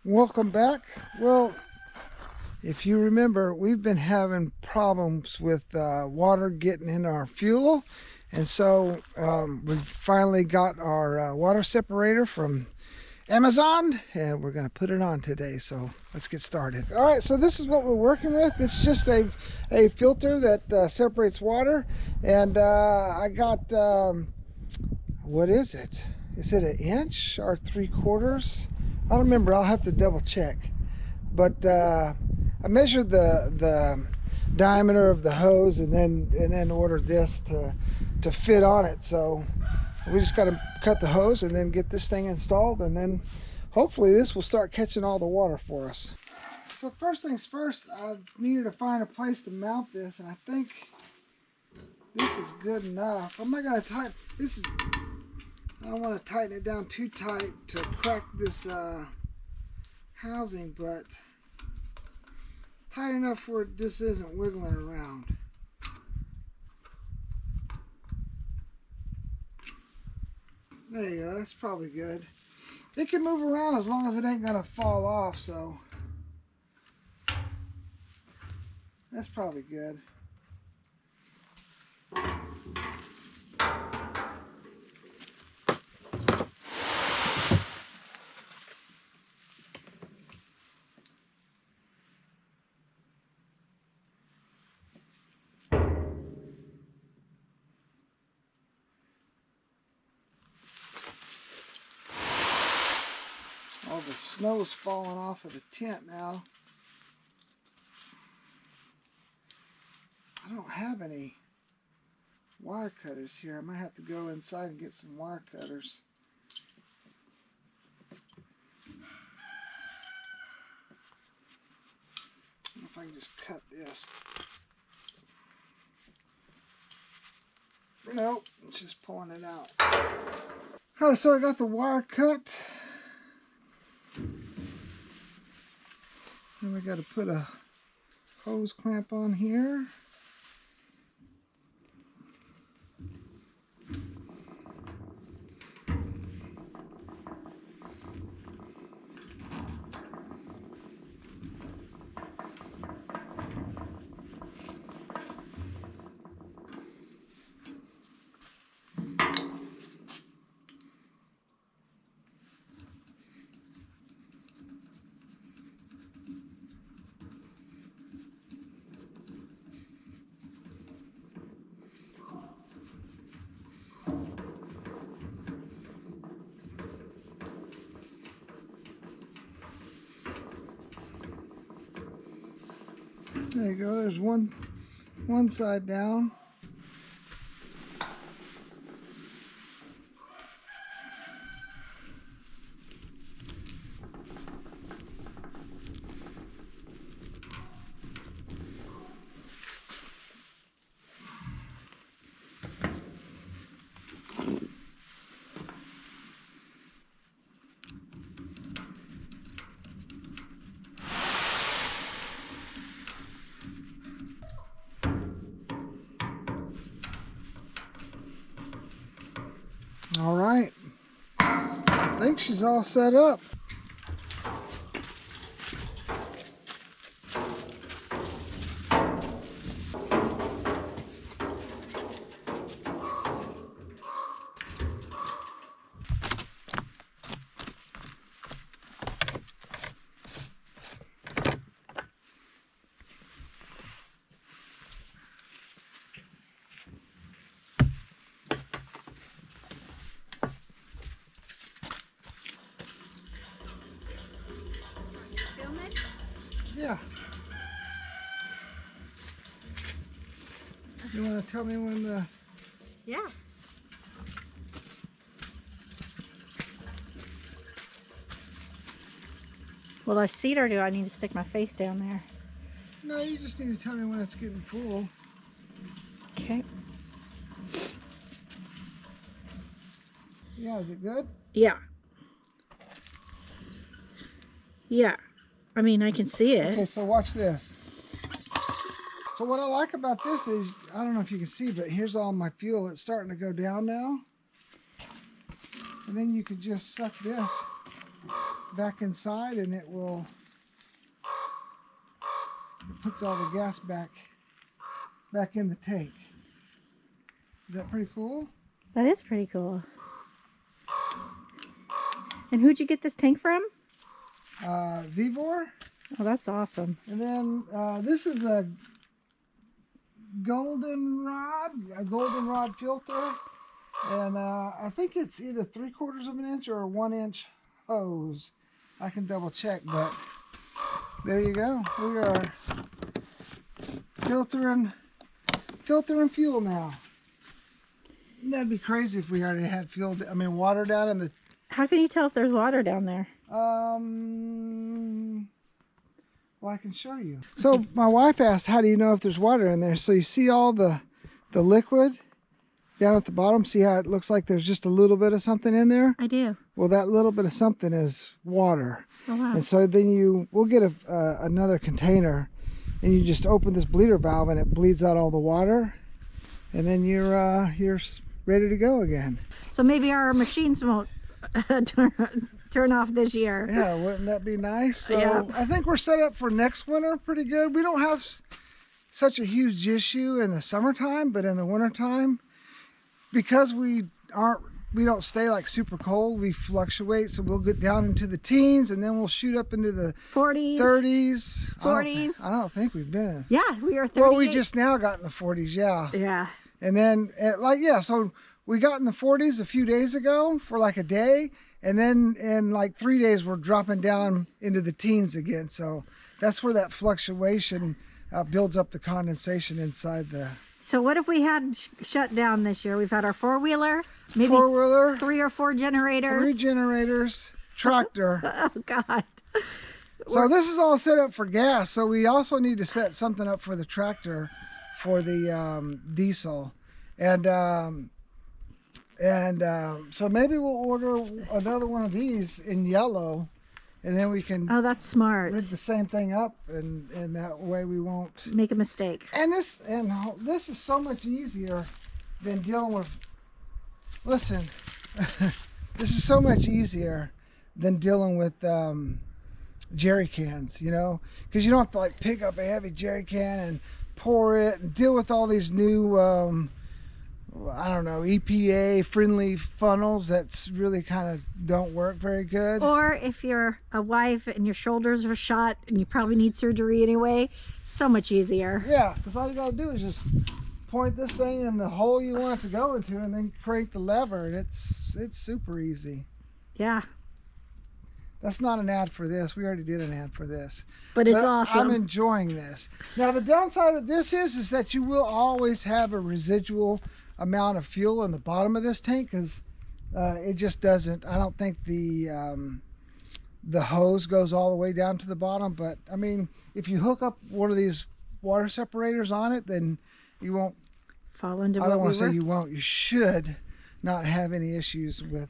Welcome back. Well, if you remember, we've been having problems with water getting in our fuel, and so we finally got our water separator from Amazon, and we're going to put it on today. So let's get started. All right, so this is what we're working with. It's just a filter that separates water, and I got what is it? Is it 1 inch or 3/4? I don't remember. I'll have to double check. But I measured the diameter of the hose and then ordered this to fit on it. So we just got to cut the hose and then get this thing installed, and then hopefully this will start catching all the water for us. So first things first, I needed to find a place to mount this, and I think this is good enough. I'm not going to tighten this. I don't want to tighten it down too tight to crack this housing, but tight enough where this isn't wiggling around. There you go, that's probably good. It can move around as long as it ain't gonna fall off, so that's probably good. All the snow's falling off of the tent now. I don't have any wire cutters here. I might have to go inside and get some wire cutters. I don't know if I can just cut this. Nope, it's just pulling it out. Alright, so I got the wire cut. And we got to put a hose clamp on here. There you go, there's one side down. All right, I think she's all set up. Yeah. You want to tell me when the... Yeah. Will I see it, or do I need to stick my face down there? No, you just need to tell me when it's getting full. Okay. Yeah, is it good? Yeah. Yeah. I mean, I can see it. Okay, so watch this. So what I like about this is, I don't know if you can see, but here's all my fuel. It's starting to go down now. And then you could just suck this back inside, and it puts all the gas back in the tank. Is that pretty cool? That is pretty cool. And who'd you get this tank from? Vivor. Oh, that's awesome. And then this is a goldenrod filter, and I think it's either 3/4 of an inch or a 1-inch hose. I can double check, but there you go. We are filtering fuel now. That'd be crazy if we already had water down in the. How can you tell if there's water down there? Well, I can show you. So my wife asked, how do you know if there's water in there? So you see all the liquid down at the bottom? See how it looks like there's just a little bit of something in there? I do. Well, that little bit of something is water. Oh, wow. And so then we'll get another container, and you just open this bleeder valve, and it bleeds out all the water, and then you're ready to go again. So maybe our machines won't turn off this year. Yeah, wouldn't that be nice? So yeah. I think we're set up for next winter pretty good. We don't have such a huge issue in the summertime, but in the wintertime, because we don't stay like super cold, we fluctuate. So we'll get down into the teens, and then we'll shoot up into the 40s, 30s, 40s. I don't think we've been in. Yeah, we are 38. Well, we just now got in the 40s, yeah. Yeah. And then so we got in the 40s a few days ago for like a day, and then in like 3 days we're dropping down into the teens again. So that's where that fluctuation builds up the condensation inside the. So what if we had shut down this year? We've had our four-wheeler, maybe 3 or 4 generators. 3 generators, tractor. Oh, God. So this is all set up for gas. So we also need to set something up for the tractor for the diesel. And so maybe we'll order another one of these in yellow, and then we can. Oh, that's smart. Rig the same thing up, and that way we won't make a mistake. And this is so much easier than dealing with. Listen, this is so much easier than dealing with jerry cans. Because you don't have to like pick up a heavy jerry can and pour it and deal with all these new. EPA friendly funnels that's really kind of don't work very good. Or if you're a wife and your shoulders are shot and you probably need surgery anyway, so much easier. Yeah, because all you got to do is just point this thing in the hole you want it to go into, and then crank the lever, and it's super easy. Yeah. That's not an ad for this. We already did an ad for this. But it's awesome. I'm enjoying this. Now, the downside of this is that you will always have a residual amount of fuel in the bottom of this tank, because it just doesn't. I don't think the hose goes all the way down to the bottom. But I mean, if you hook up one of these water separators on it, then you won't fall into. I don't want to say you won't. You should not have any issues with.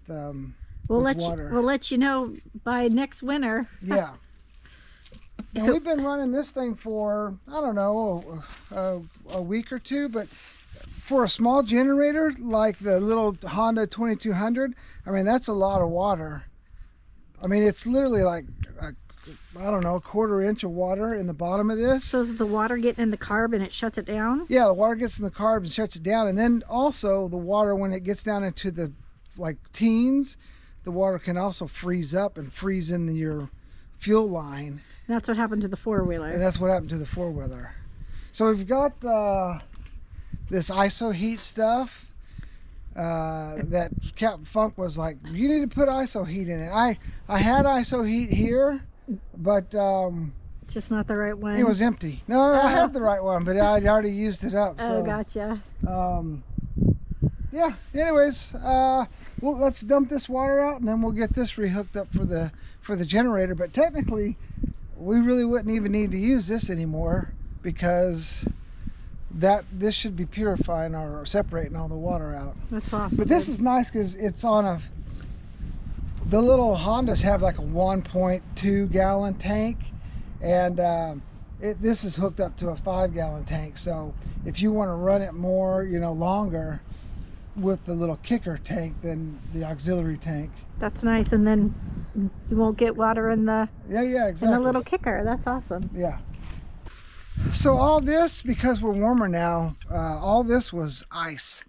We'll let you know by next winter. Yeah. And we've been running this thing for, I don't know, a week or two, but for a small generator like the little Honda 2200, I mean, that's a lot of water. I mean, it's literally like, a 1/4 inch of water in the bottom of this. So is the water getting in the carb and it shuts it down? Yeah, the water gets in the carb and shuts it down. And then also the water, when it gets down into the teens, the water can also freeze up and freeze in your fuel line. And that's what happened to the 4-wheeler. And that's what happened to the 4-wheeler. So we've got this ISO heat stuff that Captain Funk was like, you need to put ISO heat in it. I had ISO heat here, but just not the right one. It was empty. No, I had the right one, but I'd already used it up. So, oh, gotcha. Yeah. Anyways, well, let's dump this water out, and then we'll get this rehooked up for the generator. But technically, we really wouldn't even need to use this anymore, because this should be purifying or separating all the water out. That's awesome. But this is nice because it's on the little Hondas have like a 1.2 gallon tank, and this is hooked up to a 5 gallon tank. So if you want to run it more, longer, with the little kicker tank than the auxiliary tank. That's nice, and then you won't get water in the exactly. in the little kicker. That's awesome. Yeah. So all this, because we're warmer now, all this was ice.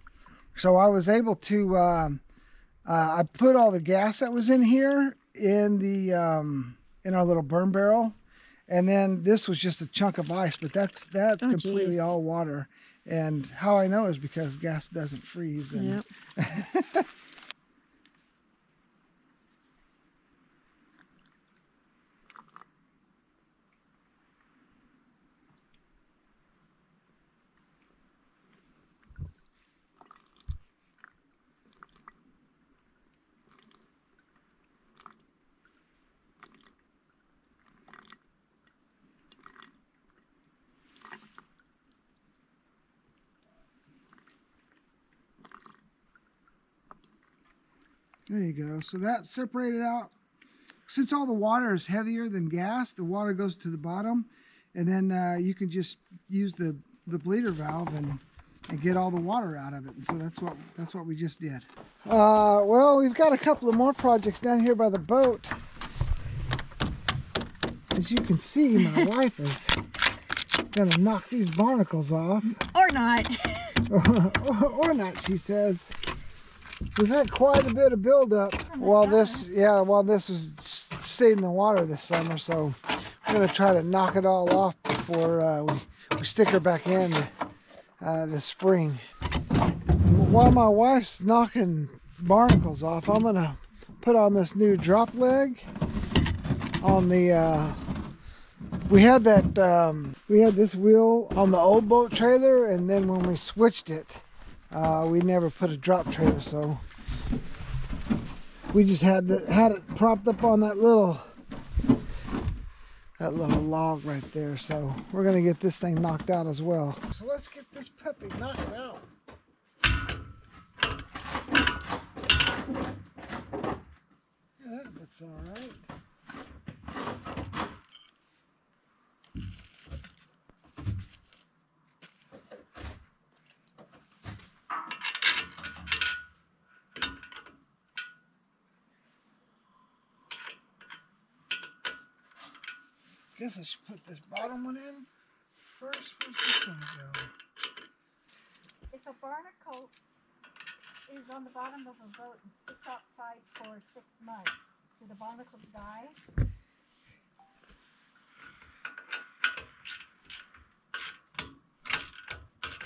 So I was able to, I put all the gas that was in here in the in our little burn barrel, and then this was just a chunk of ice. But that's completely all water. And how I know is because gas doesn't freeze. And Yep. there you go. So that separated out. Since all the water is heavier than gas, the water goes to the bottom, and then you can just use the bleeder valve and get all the water out of it. And so that's what we just did. Well, we've got a couple of more projects down here by the boat. As you can see, my wife is gonna knock these barnacles off. Or not. or not, she says. We've had quite a bit of buildup while this was stayed in the water this summer, so we're gonna try to knock it all off before we stick her back in this spring. While my wife's knocking barnacles off, I'm gonna put on this new drop leg on the we had this wheel on the old boat trailer, and then when we switched it, we never put a drop trailer, so we just had it propped up on that little log right there. So we're gonna get this thing knocked out as well. So let's get this puppy knocked out. Yeah, that looks all right. Guess I should put this bottom one in first. Where's this gonna go? If a barnacle is on the bottom of a boat and sits outside for 6 months, do the barnacles die?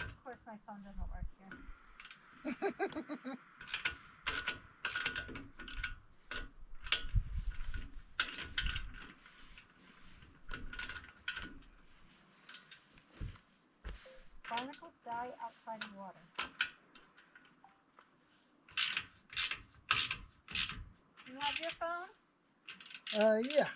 Of course, my phone doesn't work here. Barnacles die outside of water. Do you have your phone? Yeah.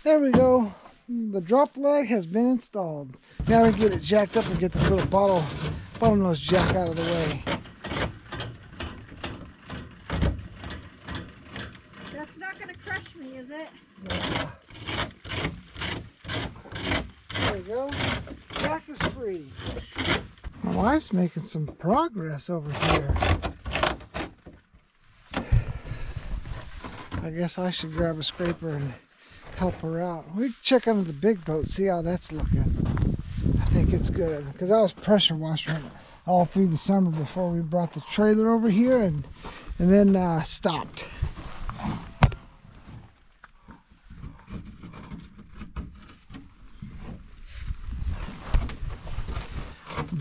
There we go. The drop leg has been installed. Now we get it jacked up and get this little bottom nose jack out of the way. That's not going to crush me, is it? There we go. Jack is free. My wife's making some progress over here. I guess I should grab a scraper and help her out. We check under the big boat, see how that's looking. I think it's good because I was pressure washing it all through the summer before we brought the trailer over here and then stopped.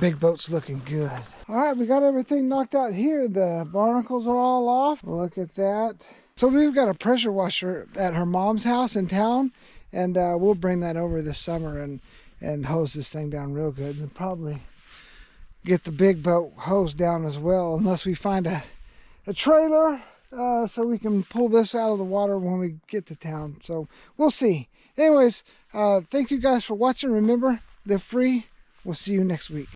Big boat's looking good. All right, we got everything knocked out here. The barnacles are all off. Look at that. So we've got a pressure washer at her mom's house in town, and we'll bring that over this summer and hose this thing down real good, and probably get the big boat hosed down as well, unless we find a trailer so we can pull this out of the water when we get to town. So we'll see. Anyways, thank you guys for watching. Remember, they're free. We'll see you next week.